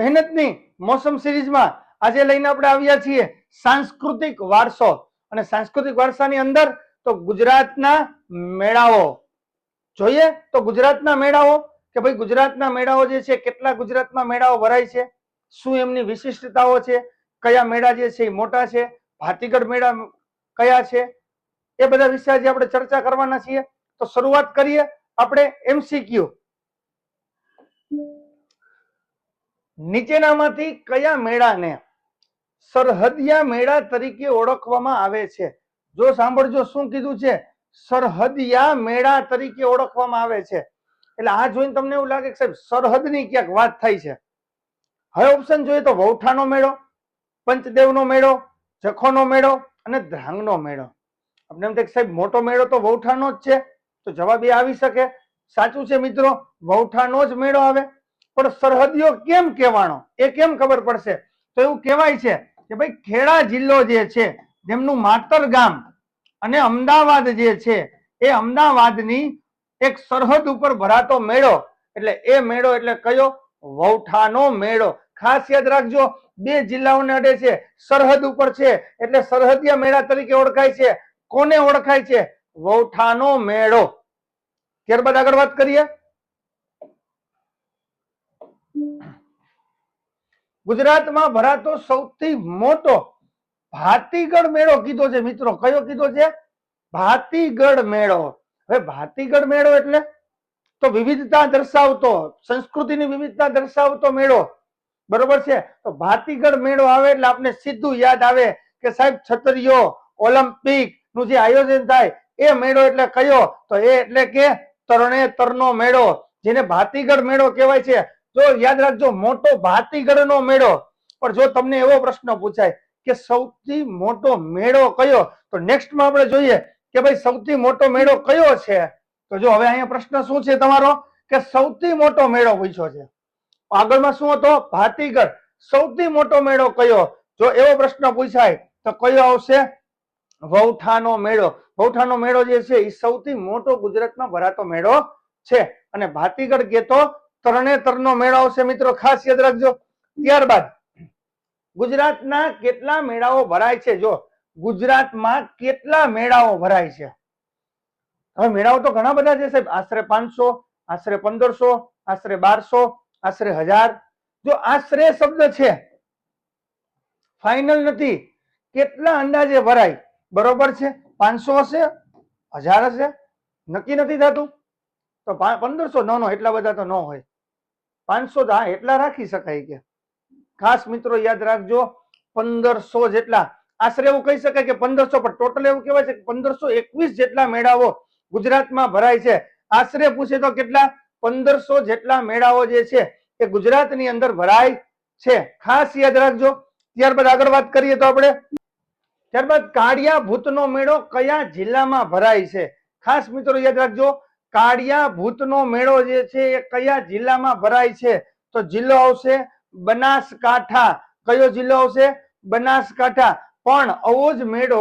મહેનતની મોસમ સિરીઝમાં આજે લઈને આપણે આવ્યા છીએ સાંસ્કૃતિક વારસો, અને સાંસ્કૃતિક વારસાની અંદર તો ગુજરાતના મેળાઓ જોઈએ. તો ગુજરાતના મેળાઓ કે ભાઈ ગુજરાતના મેળાઓ જે છે, કેટલા ગુજરાતમાં મેળાઓ ભરાય છે, શું એમની વિશિષ્ટતાઓ છે, કયા મેળા જે છે એ મોટા છે, ભાતીગળ મેળા કયા છે, એ બધા વિશે આજે આપણે ચર્ચા કરવાના છીએ. તો શરૂઆત કરીએ આપણે MCQ. નીચેનામાંથી કયા મેળાને સરહદિયા મેળા તરીકે ઓળખવામાં આવે છે? જો સાંભળજો શું કીધું છે, સરહદિયા મેળા તરીકે ઓળખવામાં આવે છે. એટલે આ જોઈને તમને એવું લાગે કે સાહેબ સરહદની ક્યાંક વાત થાય છે. હવે ઓપ્શન જોઈએ તો વૌઠાનો મેળો, પંચદેવનો મેળો, જખોનો મેળો અને ધ્રાંગનો મેળો. આપણે એમ થાય કે સાહેબ મોટો મેળો તો વૌઠાનો જ છે, તો જવાબ એ આવી શકે. સાચું છે મિત્રો, વૌઠાનો જ મેળો આવે. પણ સરહદીયો કેમ કહેવાનો એ કેમ ખબર પડશે? તો એવું કહેવાય છે કે ભાઈ ખેડા જિલ્લો જે છે, જેમનું માતર ગામ અને અમદાવાદ જે છે, એ અમદાવાદની એક સરહદ ઉપર ભરાતો મેળો, એટલે એ મેળો એટલે કયો? વૌઠાનો મેળો. ખાસ યાદ રાખજો, બે જિલ્લાઓને અડે છે, સરહદ ઉપર છે, એટલે સરહદીયા મેળા તરીકે ઓળખાય છે. કોને ઓળખાય છે? વૌઠાનો મેળો. ત્યારબાદ આગળ વાત કરીએ. ગુજરાતમાં ભરાતો સૌથી મોટો ભાતીગળ મેળો કીધો છે મિત્રો. કયો કીધો છે? ભાતીગળ મેળો. હવે ભાતીગળ મેળો એટલે તો વિવિધતા દર્શાવતો, સંસ્કૃતિની વિવિધતા દર્શાવતો મેળો, બરોબર છે. તો ભાતીગળ મેળો આવે એટલે આપણે સીધું યાદ આવે કે સાહેબ છતરીયો ઓલિમ્પિક નું જે આયોજન થાય એ મેળો એટલે કયો? તો એ એટલે કે તરણેતરનો મેળો, જેને ભાતીગળ મેળો કહેવાય છે. તો યાદ રાખજો, મોટો ભાતીગળનો મેળો. પણ જો તમને એવો પ્રશ્ન પૂછાય કે સૌથી મોટો મેળો કયો, તો નેક્સ્ટમાં આપણે જોઈએ કે ભાઈ સૌથી મોટો મેળો કયો છે. તો જો હવે અહીંયા પ્રશ્ન શું છે તમારો, કે સૌથી મોટો મેળો પૂછ્યો છે. આગળમાં શું હતો? ભાતીગળ. સૌથી મોટો મેળો કયો? જો એવો પ્રશ્ન પૂછાય તો કયો આવશે? વૌઠાનો મેળો. વૌઠાનો મેળો જે છે એ સૌથી મોટો ગુજરાતમાં ભરાતો મેળો છે. અને ભાતીગળ કે તો તરણેતરનો મેળો આવશે મિત્રો, ખાસ યાદ રાખજો. ત્યારબાદ ગુજરાતના કેટલા મેળાઓ ભરાય છે? જો ગુજરાતમાં કેટલા મેળાઓ ભરાય છે? હવે મેળાઓ તો ઘણા બધા છે સાહેબ, આશરે 500, આશરે 1500, આશરે 1200, આશરે 1000. જો આશરે શબ્દ છે, ફાઇનલ નથી, કેટલા અંદાજે ભરાય, બરોબર છે? 500 હશે, 1000 હશે, નક્કી નથી થતું. તો 1500 નો એટલા બધા તો ન હોય. 500 તો હા એટલા રાખી શકાય. કે ખાસ મિત્રો યાદ રાખજો, 1500 જેટલા આશરે એવું કહી શકાય કે 1500, પણ ટોટલ એવું કહેવાય છે કે 1521 જેટલા મેળાઓ ગુજરાતમાં ભરાય છે. આશરે પૂછે તો કેટલા? 1500 જેટલા મેળાઓ જે છે એ ગુજરાતની અંદર ભરાય છે. ખાસ યાદ રાખજો. ત્યારબાદ આગળ વાત કરીએ તો આપણે, ત્યારબાદ કાળિયા ભૂતનો મેળો કયા જિલ્લામાં ભરાય છે? ખાસ મિત્રો યાદ રાખજો, કાળિયા ભૂતનો મેળો જે છે એ કયા જિલ્લામાં ભરાય છે? તો જિલ્લો આવશે બનાસકાંઠા. કયો જિલ્લો આવશે? બનાસકાંઠા. પણ આવો જ મેળો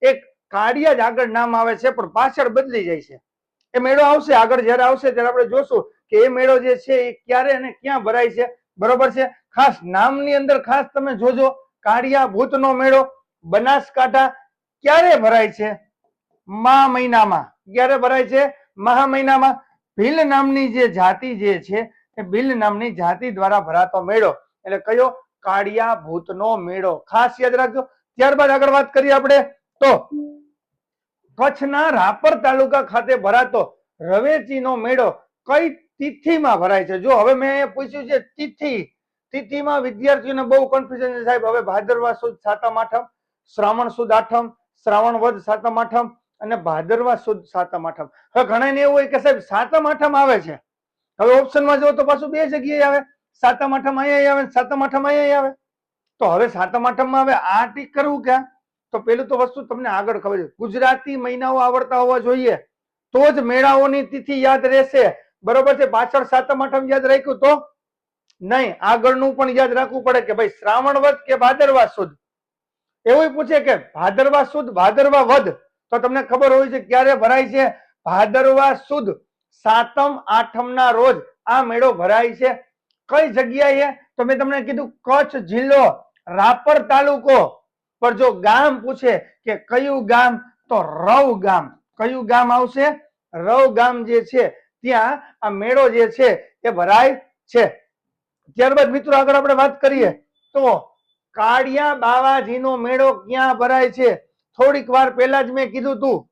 એક કાળિયા જ આગળ નામ આવે છે, પણ પાછળ બદલી જાય છે. એ મેળો આવશે આગળ, જયારે આવશે ત્યારે આપણે જોશું કે એ મેળો જે છે એ ક્યારે અને ક્યાં ભરાય છે, બરોબર છે. ખાસ નામની અંદર ખાસ તમે જોજો, કાળિયા ભૂતનો મેળો બનાસકાંઠા. ક્યારે ભરાય છે? મહા મહિનામાં. ક્યારે ભરાય છે? મહા મહિનામાં. ભીલ નામની જે જાતિ જે છે એ ભીલ નામની જાતિ દ્વારા ભરાતો મેળો એટલે કયો? કાળિયા ભૂતનો મેળો. ખાસ યાદ રાખજો. ત્યારબાદ આગળ વાત કરીએ આપણે તો કચ્છના રાપર તાલુકા ખાતે ભરાતો રવેચીનો મેળો કઈ તિથિમાં ભરાય છે? જો હવે મેં પૂછ્યું છે તિથિ, તિથિમાં વિદ્યાર્થીઓને બહુ કન્ફ્યુઝન છે સાહેબ. હવે ભાદરવા સુદ સાતમ આઠમ, શ્રાવણ સુદ આઠમ, શ્રાવણ વદ સાતમ આઠમ અને ભાદરવા સુદ સાતમ આઠમ. હવે ઘણાને એવું હોય કે સાહેબ સાતમ આઠમ આવે છે. હવે ઓપ્શનમાં જો તો પાછું બે જગ્યાએ આવે, સાતમ આઠમ અહીંયા આવે, સાતમ આઠમ અહીંયા આવે. તો હવે સાતમ આઠમમાં હવે આ ટીક કરવું ક્યાં? તો પેલું તો વસ્તુ તમને આગળ ખબર છે, ગુજરાતી મહિનાઓ આવડતા હોવા જોઈએ તો જ મેળાઓની તિથિ યાદ રહેશે, બરોબર છે. પાછળ સાતમ આઠમ યાદ રાખ્યું તો નહીં, આગળનું પણ યાદ રાખવું પડે કે ભાઈ શ્રાવણ વદ કે ભાદરવા સુદ. એવું પૂછે કે ભાદરવા સુદ ભાદરવા વદ, તો તમને ખબર હોય છે ક્યારે ભરાય છે? ભાદરવા સુદ સાતમ આઠમ ના રોજ આ મેળો ભરાય છે. કઈ જગ્યાએ? તો મેં તમને કીધું કચ્છ જિલ્લો, રાપર તાલુકો. પર જો ગામ પૂછે કે કયું ગામ, તો રવ ગામ. કયું ગામ આવશે? રવ ગામ જે છે ત્યાં આ મેળો જે છે એ ભરાય છે. ત્યારબાદ મિત્રો આગળ આપણે વાત કરીએ તો કાળિયા બાવાજીનો મેળો ક્યાં ભરાય છે? થોડીક વાર પહેલા જ મેં કીધું તું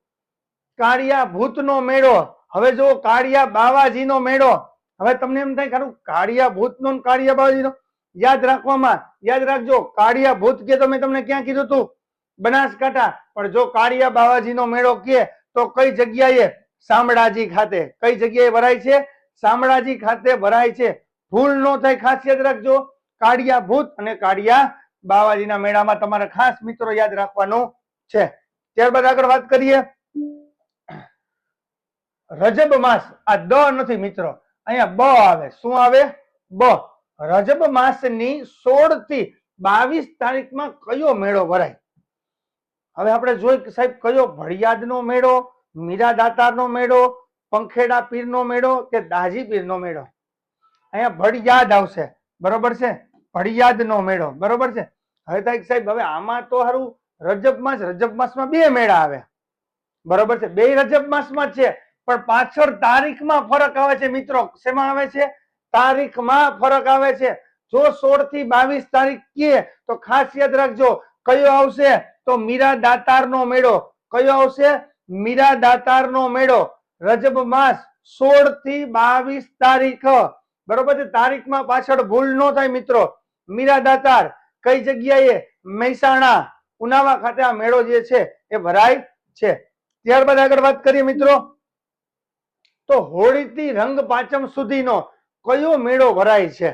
કાળિયા ભૂતનો મેળો. હવે જો કાળિયા બાવાજીનો મેળો. હવે તમને એમ થાય ખરું કાળિયા ભૂતનો ને કાળિયા બાવાજીનો યાદ રાખવામાં, યાદ રાખજો કાળિયા ભૂત કે તો મેં તમને ક્યાં કીધું તું? બનાસકાંઠા. પણ જો કાળિયા બાવાજીનો મેળો કે તો કઈ જગ્યાએ? શામળાજી ખાતે. કઈ જગ્યાએ ભરાય છે? શામળાજી ખાતે ભરાય છે. ભૂલ ન થાય, ખાસ યાદ રાખજો કાળિયા ભૂત અને કાળિયા બાવાજીના મેળામાં તમારે ખાસ મિત્રો યાદ રાખવાનું છે. ત્યારબાદ આગળ વાત કરીએ રજબ માસ. આ દ નથી મિત્રો, અહીંયા બ આવે. શું આવે? બ. રજબ માસની 16 થી 22 તારીખમાં કયો મેળો ભરાય? હવે આપણે જોઈ કે સાહેબ કયો ભળિયાદનો મેળો, મીરા દાતારનો મેળો, પંખેડા પીરનો મેળો કે દાજી પીરનો મેળો? અહીંયા ભળિયાદ આવશે. બરોબર છે? ભળિયાદનો મેળો. બરોબર છે? હવે થાય સાહેબ હવે આમાં તો સારું રજબ માસમાં બે મેળા આવે. બરોબર છે? બે રજબ માસમાં છે, પણ પાછળ તારીખમાં ફરક આવે છે મિત્રો. શેમાં આવે છે? તારીખમાં ફરક આવે છે. જો 16 થી 22 તારીખ કે તો ખાસ યાદ રાખજો કયો આવશે? તો મીરા દાતારનો મેળો. કયો આવશે? મીરા દાતારનો મેળો. રજબ માસ 16 થી 22 તારીખ. બરોબર છે? તારીખમાં પાછળ ભૂલ ન થાય મિત્રો. મીરા દાતાર કઈ જગ્યાએ? મહેસાણા ઉનાવા ખાતે આ મેળો જે છે એ ભરાય છે. ત્યારબાદ આગળ વાત કરીએ મિત્રો તો હોળીથી રંગ પાંચમ સુધીનો કયો મેળો ભરાય છે?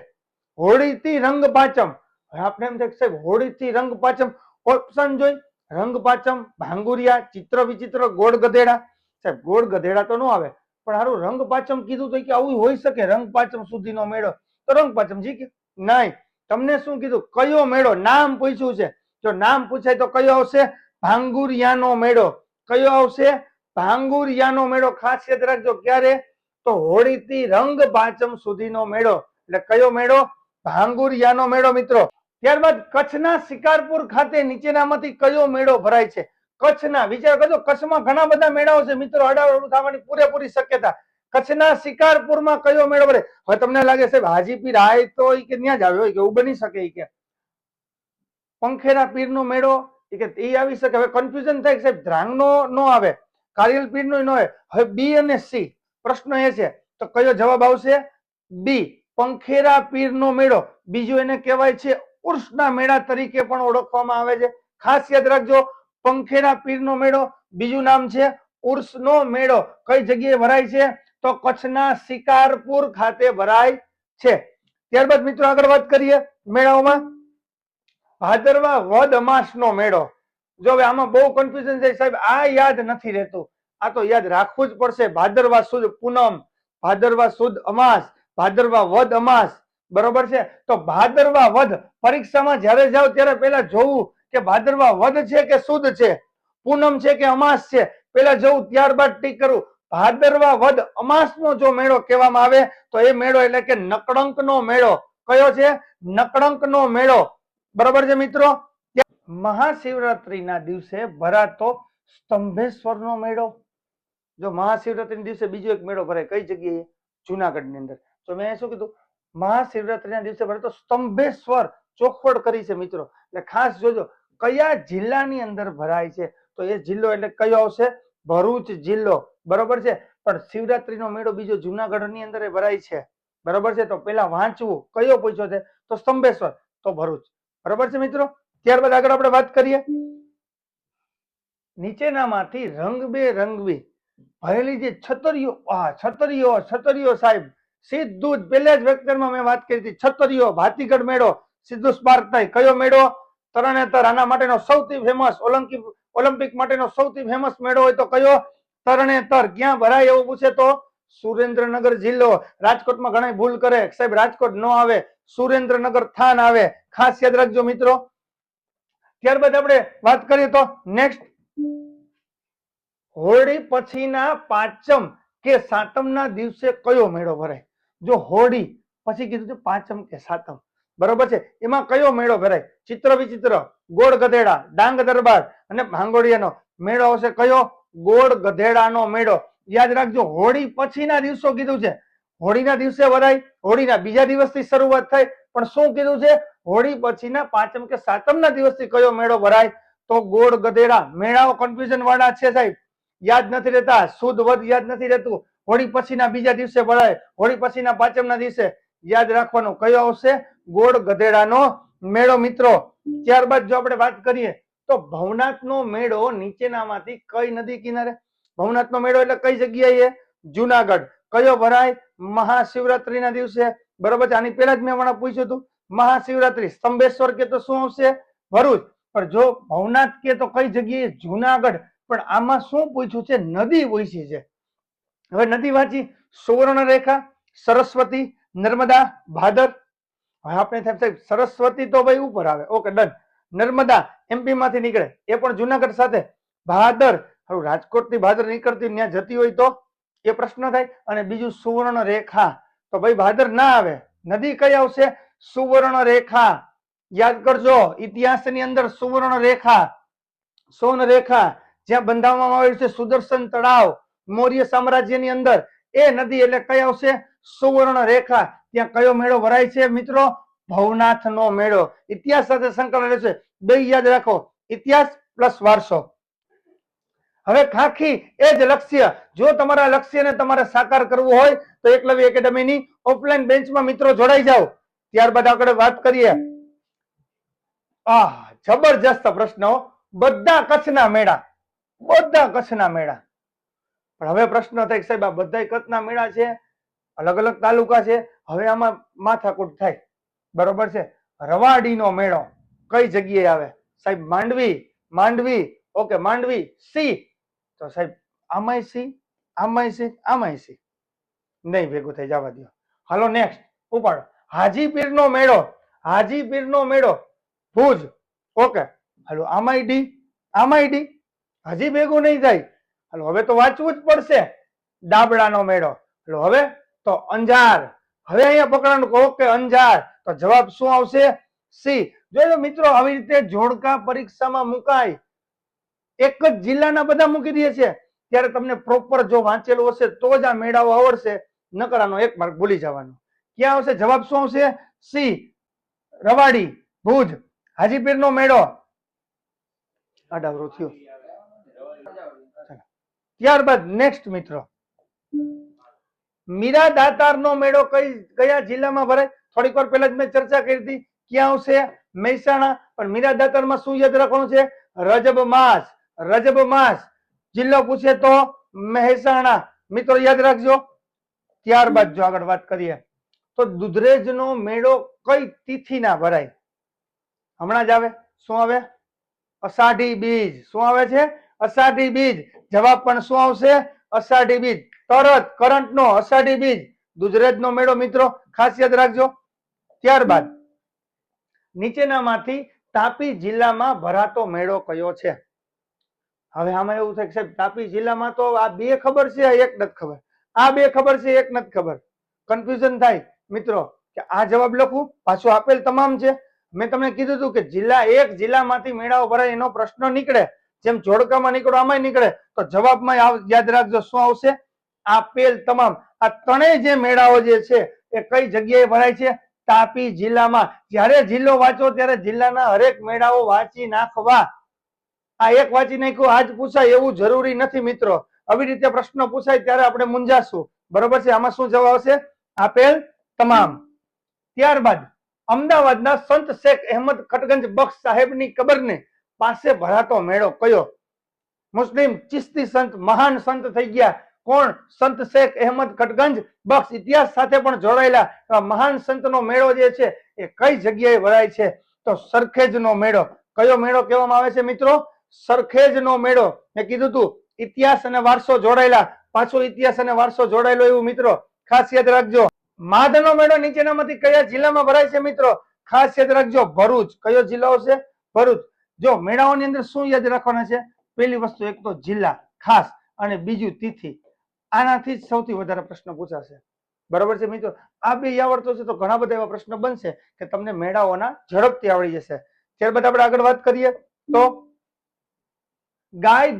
હોળીથી રંગ પાંચમ. આપણે એમ થાય સાહેબ હોળીથી રંગ પાંચમ, ઓપ્શન જોઈ રંગ પાંચમ, ભાંગુરિયા, ચિત્ર વિચિત્ર, ગોળ ગધેડા. સાહેબ ગોળ ગધેડા તો ન આવે, પણ હારું રંગ પાંચમ કીધું તો કે આવું હોઈ શકે રંગ પાંચમ સુધીનો મેળો, તો રંગ પાંચમ જી કે નહીં. તમને શું કીધું? કયો મેળો? નામ પૂછ્યું છે. જો નામ પૂછાય તો કયો આવશે? ભાંગુરિયાનો મેળો. કયો આવશે? ભાંગુરિયાનો મેળો. ખાસ યાદ રાખજો ક્યારે? તો હોળીથી રંગ પાંચમ સુધીનો મેળો. એટલે કયો મેળો? ભાંગુરિયાનો મેળો મિત્રો. ત્યારબાદ કચ્છના શિકારપુર ખાતે નીચેનામાંથી કયો મેળો ભરાય છે? કચ્છના, વિચાર કરજો કચ્છમાં ઘણા બધા મેળાઓ છે મિત્રો, અડાવડું થવાની પૂરેપૂરી શક્યતા. કચ્છના શિકારપુરમાં કયો મેળો ભરાય? હવે તમને લાગે સાહેબ હાજીપીર આય તો કે ત્યાં જ આવ્યો હોય કે એવું બની શકે કે પંખેરા પીરનો મેળો કે એ આવી શકે. હવે કન્ફ્યુઝન થાય સાહેબ ધ્રાંગનો નો આવે, કારિયલ પીરનો ન હોય. હવે બી અને સી પ્રશ્ન એ છે તો કયો જવાબ આવશે? બી, પંખેરા પીરનો મેળો. બીજું એને કહેવાય છે ઉર્સના મેળા તરીકે પણ ઓળખવામાં આવે છે. ખાસ યાદ રાખજો પંખેરા પીરનો મેળો, બીજું નામ છે ઉર્સનો મેળો. કઈ જગ્યાએ ભરાય છે? તો કચ્છના શિકારપુર ખાતે ભરાય છે. ત્યારબાદ મિત્રો આગળ વાત કરીએ મેળાઓમાં ભાદરવા વદ અમાસનો મેળો. જો હવે આમાં બહુ કન્ફ્યુઝન છે સાહેબ, આ યાદ નથી રહેતું, આ તો યાદ રાખવું જ પડશે. ભાદરવા સુદ પૂનમ, ભાદરવા સુદ અમાસ, ભાદરવા વદ અમાસ. બરોબર છે? તો ભાદરવા વદ પરીક્ષામાં જ્યારે જાઓ ત્યારે પહેલા જોવું કે ભાદરવા વદ છે કે સુદ છે, પૂનમ છે કે અમાસ છે, પહેલા જોવું ત્યારબાદ ટીક કરવું. ભાદરવા વદ અમાસનો જો મેળો કહેવામાં આવે તો એ મેળો એટલે કે નકળંકનો મેળો. કયો છે? નકળંકનો મેળો. બરોબર છે મિત્રો? મહાશિવરાત્રીના દિવસે ભરાતો સ્તંભેશ્વરનો મેળો. જો મહાશિવરાત્રીના દિવસે બીજો એક મેળો ભરાય, કઈ જગ્યાએ? જુનાગઢની અંદર. તો મેં શું કીધું? મહાશિવરાત્રીના દિવસે ભરાતો સ્તંભેશ્વર, ચોખવટ કરી છે મિત્રો. એટલે ખાસ જોજો કયા જિલ્લાની અંદર ભરાય છે. તો એ જિલ્લો એટલે કયો આવશે? ભરૂચ જિલ્લો. બરોબર છે? પણ શિવરાત્રીનો મેળો બીજો જુનાગઢની અંદર ભરાય છે. બરોબર છે? તો પેલા વાંચવું કયો પૂછ્યો છે? તો સ્તંભેશ્વર, તો ભરૂચ. બરોબર છે મિત્રો? ત્યારબાદ આગળ આપણે વાત કરીએ નીચેનામાંથી રંગબેરંગી ભરેલી જે છતરીઓ, છતરીઓ સાહેબ સીધું જ પહેલા જ વેક્ટરમાં મેં વાત કરી હતી. છતરીઓ ભાતીગઢ મેળો સીધું સ્પાર્ક થાય. કયો મેળો? તરણેતર. આના માટેનો સૌથી ફેમસ ઓલિમ્પિક માટેનો સૌથી ફેમસ મેળો હોય તો કયો? તરણેતર. ક્યાં ભરાય એવું પૂછે તો સુરેન્દ્રનગર જિલ્લો. રાજકોટમાં ઘણા ભૂલ કરે સાહેબ, રાજકોટ ન આવે, સુરેન્દ્રનગર થાન આવે. ખાસ યાદ રાખજો મિત્રો. ત્યારબાદ આપણે વાત કરીએ તો નેક્સ્ટ હોળી પછીના પાંચમ કે સાતમના દિવસે કયો મેળો ભરાય? જો હોળી પછી કીધું પાંચમ કે સાતમ, બરોબર છે. એમાં કયો મેળો ભરાય? ચિત્ર વિચિત્ર, ગોળ ગધેડા, ડાંગ દરબાર અને ભાંગોળિયાનો મેળો આવશે. કયો? ગોળ ગધેડાનો મેળો. યાદ રાખજો, હોળી પછીના દિવસો કીધું છે. હોળીના દિવસે ભરાય, હોળીના બીજા દિવસથી શરૂઆત થાય, પણ શું કીધું છે? હોળી પછીના પાંચમ કે સાતમના દિવસથી કયો મેળો ભરાય? તો ગોળ ગધેડા. મેળાઓ કન્ફ્યુઝન વાળા છે સાહેબ, યાદ નથી રહેતા, શુદ્ધ વધ યાદ નથી રહેતું. હોળી પછીના બીજા દિવસે ભરાય, હોળી પછીના પાંચમના દિવસે. યાદ રાખવાનું કયો આવશે? ગોળ ગધેડાનો મેળો મિત્રો. ત્યારબાદ જો આપણે વાત કરીએ તો ભવનાથનો મેળો નીચેનામાંથી કઈ નદી કિનારે? ભવનાથનો મેળો એટલે કઈ જગ્યાએ? જુનાગઢ. કયો ભરાય? મહાશિવરાત્રીના દિવસે. બરોબર છે. આની પહેલા જ મેં હમણાં પૂછ્યું હતું, મહાશિવરાત્રી. સ્તંભેશ્વર કે તો શું આવશે? ભરૂચ. પણ જો ભવનાથ કે તો કઈ જગ્યાએ? જુનાગઢ. પણ આમાં શું પૂછ્યું છે? નદી પૂછી છે. હવે નદી વાંચી. સુવર્ણરેખા, સરસ્વતી, નર્મદા, ભાદર. હવે આપણે સાહેબ સરસ્વતી તો ભાઈ ઉપર આવે, ઓકે ડન. નર્મદા એમપી માંથી નીકળે, એ પણ જુનાગઢ સાથે. ભાદર, હવે રાજકોટ થી ભાદર નીકળતી ત્યાં જતી હોય તો એ પ્રશ્ન થાય. અને બીજું સુવર્ણ રેખા, તો ભાઈ ભાદર ના આવે. નદી કઈ આવશે? સુવર્ણ રેખા. યાદ કરજો, ઇતિહાસની અંદર સુવર્ણ રેખા, સોન રેખા જ્યાં બંધાવવામાં આવેલ છે, સુદર્શન તળાવ મૌર્ય સામ્રાજ્યની અંદર, એ નદી એટલે કઈ આવશે? સુવર્ણ રેખા. ત્યાં કયો મેળો ભરાય છે મિત્રો? ભવનાથનો મેળો. ઇતિહાસ સાથે સંકળાયેલો છે. બે યાદ રાખો, ઇતિહાસ પ્લસ વારસો. હવે ખાખી એ જ લક્ષ્ય. જો તમારા લક્ષ્યને તમારે સાકાર કરવું હોય તો એકલવ્ય એકેડમીની ઓફલાઈન બેન્ચમાં મિત્રો જોડાઈ જાઓ. ત્યારબાદ આપણે વાત કરીએ. જબરજસ્ત પ્રશ્નો. બધા કચ્છના મેળા, બધા કચ્છના મેળા. પણ હવે પ્રશ્ન થાય સાહેબ આ બધા કચ્છના મેળા છે, અલગ અલગ તાલુકા છે, હવે આમાં માથાકૂટ થાય. બરોબર છે. રવાડીનો મેળો કઈ જગ્યાએ આવે? સાહેબ માંડવી. માંડવી, ઓકે માંડવી. સી તો સાહેબ આમાંય સી, આમાંય સી, આમાંય સી. નહીં ભેગું થઈ, જવા દો. હાલો નેક્સ્ટ ઉપાડો. હાજીપીરનો મેળો. હાજીપીરનો મેળો ભુજ, ઓકે. હાલો આમાંય ડી, આમાંય ડી. હજી ભેગું નહીં થાય. હાલો હવે તો વાંચવું જ પડશે. ડાબડાનો મેળો. હાલો હવે તો અંજાર. હવે અહીંયા પકડવાનું, ઓકે અંજાર. તો જવાબ શું આવશે? સી. જોજો મિત્રો, આવી રીતે જોડકા પરીક્ષામાં મુકાય. એક જ જિલ્લાના બધા મૂકી દે છે, ત્યારે તમને પ્રોપર જો વાંચેલું હશે તો જ આ મેળાઓ આવડશે. નકરાનો એક માર્ક ભૂલી જવાનો. ક્યાં આવશે? જવાબ શું આવશે? સી. રવાડી, ભુજ. હાજીપીરનો મેળો. આડાવરો થયો. ત્યારબાદ નેક્સ્ટ મિત્રો, મીરા દાતારનો મેળો કયા જિલ્લામાં ભરાય? થોડીક વાર પહેલા જ મેં ચર્ચા કરી હતી. ક્યાં આવશે? મહેસાણા. પણ મીરા દાતારમાં શું યાદ રાખવાનું છે? રજબ માસ. રજબ માસ. જિલ્લો પૂછે તો મહેસાણા. મિત્રો યાદ રાખજો. ત્યારબાદ જો આગળ વાત કરીએ તો દુધરેજનો મેળો કઈ તિથિના ભરાય? હમણાં જ આવે. શું આવે? અષાઢી બીજ. શું આવે છે? અષાઢી બીજ. જવાબ પણ શું આવશે? અષાઢી બીજ. તરત કરંટ નો અષાઢી બીજ. દુધરેજનો મેળો મિત્રો ખાસ યાદ રાખજો. ત્યારબાદ નીચેનામાંથી તાપી જિલ્લામાં ભરાતો મેળો કયો છે? હવે આમાં એવું થાય કે સાહેબ તાપી જિલ્લામાં તો આ બે ખબર છે, એક નથી ખબર. આ બે ખબર છે, એક નથી ખબર. કન્ફ્યુઝન થાય મિત્રો કે આ જવાબ લખું, પાછું આપેલ તમામ છે. મેં તમને કીધું હતું કે જિલ્લા, એક જિલ્લામાંથી મેળાઓ ભરાય એનો પ્રશ્ન નીકળે, જેમ જોડકામાં નીકળો આમાંય નીકળે. તો જવાબમાં યાદ રાખજો શું આવશે? આપેલ તમામ. આ ત્રણેય જે મેળાઓ જે છે એ કઈ જગ્યાએ ભરાય છે? તાપી જિલ્લામાં. જ્યારે જિલ્લો વાંચો ત્યારે જિલ્લાના હરેક મેળાઓ વાંચી નાખવા. આ એક વાંચી નાખ્યું આજ પૂછાય એવું જરૂરી નથી મિત્રો. આવી રીતે પ્રશ્ન પૂછાય ત્યારે આપણે મૂંઝાશું. બરોબર છે. આમાં શું જવાબ આવશે? આપેલ તમામ. ત્યારબાદ અમદાવાદના સંત શેખ અહેમદ ખટગંજ બક્ષ સાહેબની કબરને પાસે ભરાતો મેળો કયો? મુસ્લિમ ચિશ્તી સંત, મહાન સંત થઈ ગયા. કોણ? સંત શેખ અહેમદ ખટગંજ બક્ષ. ઇતિહાસ સાથે પણ જોડાયેલા મહાન સંતનો મેળો જે છે એ કઈ જગ્યાએ ભરાય છે? તો સરખેજનો મેળો. કયો મેળો કહેવામાં આવે છે મિત્રો? સરખેજનો મેળો. મેં કીધું તું ઇતિહાસ અને વારસો જોડાયેલા, પાછો ઇતિહાસ અને વારસો જોડાયેલો એવું મિત્રો ખાસ યાદ રાખજો. માધનો મેળો નીચેનામાંથી કયા જિલ્લામાં ભરાય છે મિત્રો? ખાસ યાદ રાખજો ભરૂચ. કયો જિલ્લો છે? ભરૂચ. જો મેળાઓની અંદર શું યાદ રાખવાના છે? પહેલી વસ્તુ એક તો જિલ્લા ખાસ, અને બીજું તિથિ. આનાથી જ સૌથી વધારે પ્રશ્ન પૂછાશે. બરોબર છે મિત્રો. આ બે આવડતો છે તો ઘણા બધા એવા પ્રશ્નો બનશે કે તમને મેળાઓના ઝડપથી આવડી જશે. ત્યારબાદ આપણે આગળ વાત કરીએ તો ગાય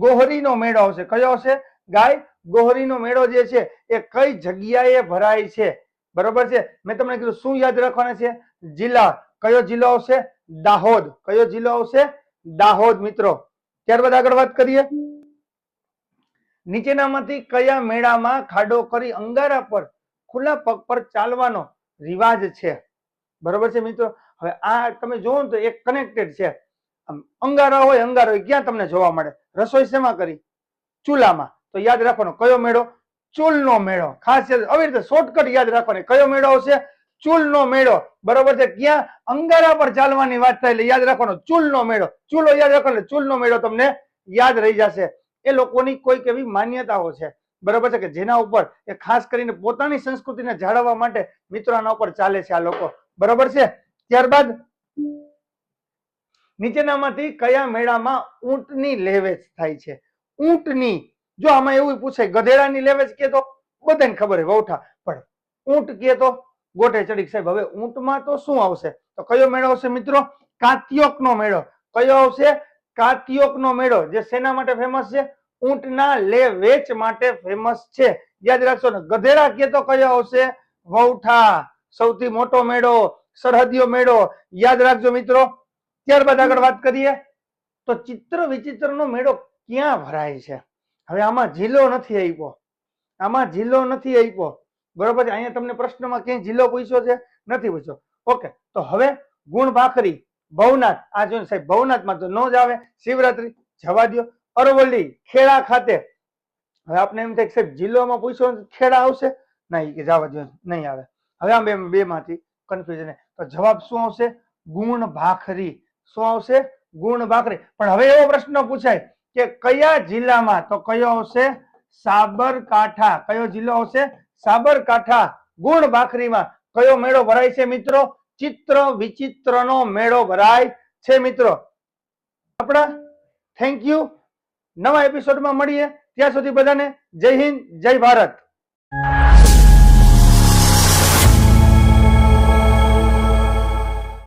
ગોહરીનો મેળો આવશે. કયો આવશે? ગાય ગોહરીનો મેળો જે છે એ કઈ જગ્યાએ ભરાય છે? બરોબર છે. મેં તમને કીધું શું યાદ રાખવાના છે? જિલ્લા. કયો જિલ્લો આવશે? દાહોદ. કયો જિલ્લો આવશે? દાહોદ મિત્રો. ત્યારબાદ આગળ વાત કરીએ, નીચેનામાંથી કયા મેળામાં ખાડો કરી અંગારા પર ખુલ્લા પગ પર ચાલવાનો રિવાજ છે? બરોબર છે મિત્રો. હવે આ તમે જોવો તો એક કનેક્ટેડ છે. અંગારા હોય, અંગારો હોય ક્યાં તમને જોવા મળે? રસોઈ શેમાં કરી? ચૂલામાં. તો યાદ રાખવાનો કયો મેળો? ચૂલનો મેળો. ખાસ આવી રીતે શોર્ટકટ યાદ રાખવાની. કયો મેળો આવશે? ચૂલનો મેળો. બરોબર છે. ક્યાં? અંગારા પર ચાલવાની વાત થાય એટલે યાદ રાખવાનો ચૂલનો મેળો. ચૂલો યાદ રાખવાનો, ચૂલનો મેળો તમને યાદ રહી જશે. એ લોકોની કોઈક એવી માન્યતાઓ છે, બરોબર છે, કે જેના ઉપર એ ખાસ કરીને પોતાની સંસ્કૃતિને જાળવવા માટે મિત્રો આના ઉપર ચાલે છે આ લોકો. બરોબર છે. ત્યારબાદ નીચેનામાંથી કયા મેળામાં ઊંટની લેવેચ થાય છે? ઊંટની. જો આમાં એવું પૂછાય ગધેડાની લેવેચ કે તો બધાને ખબર હોય વૌઠા, પણ ઊંટ કે તો ગોઠે ચડી. સાહેબ હવે ઊંટમાં તો શું આવશે? તો કયો મેળો આવશે મિત્રો? કાત્યોકનો મેળો. કયો આવશે? કાત્યોકનો મેળો. જે શેના માટે ફેમસ છે? ઊંટના લે વેચ માટે ફેમસ છે. યાદ રાખશો ને. ગધેડા કે તો કયો આવશે? વૌઠા. સૌથી મોટો મેળો, સરહદીયો મેળો. યાદ રાખજો મિત્રો. ત્યારબાદ આગળ વાત કરીએ તો ચિત્ર વિચિત્રનો મેળો ક્યાં ભરાય છે? હવે આમાં જિલ્લો નથી આપ્યો, આમાં જિલ્લો નથી આપ્યો. બરોબર છે. અહીંયા તમને પ્રશ્નમાં ક્યાંય જિલ્લો પૂછ્યો છે? નથી પૂછ્યો. ઓકે. તો હવે ગુણ ભાખરી, ભવનાથ. આ જોઈને સાહેબ ભવનાથમાં તો ન જ આવે. શિવરાત્રી જવા દો. અરવલ્લી, ખેડા ખાતે. હવે આપણે એમ થાય કે સાહેબ જિલ્લોમાં પૂછ્યો ખેડા આવશે? નહીં, કે જવા દો, નહીં આવે. હવે આમ બે માંથી કન્ફ્યુઝન. તો જવાબ શું આવશે? ગુણ ભાખરી. શું આવશે? ગુણ ભાખરી. પણ હવે એવો પ્રશ્ન પૂછાય કે કયા જિલ્લામાં? તો કયો આવશે? સાબરકાંઠા. કયો જિલ્લો આવશે? સાબરકાંઠા. ગુણ ભાખરીમાં કયો મેળો ભરાય છે મિત્રો? ચિત્ર વિચિત્રનો મેળો ભરાય છે મિત્રો. આપણા થેન્ક યુ. નવા એપિસોડમાં મળીએ. ત્યાં સુધી બધાને જય હિન્દ, જય ભારત.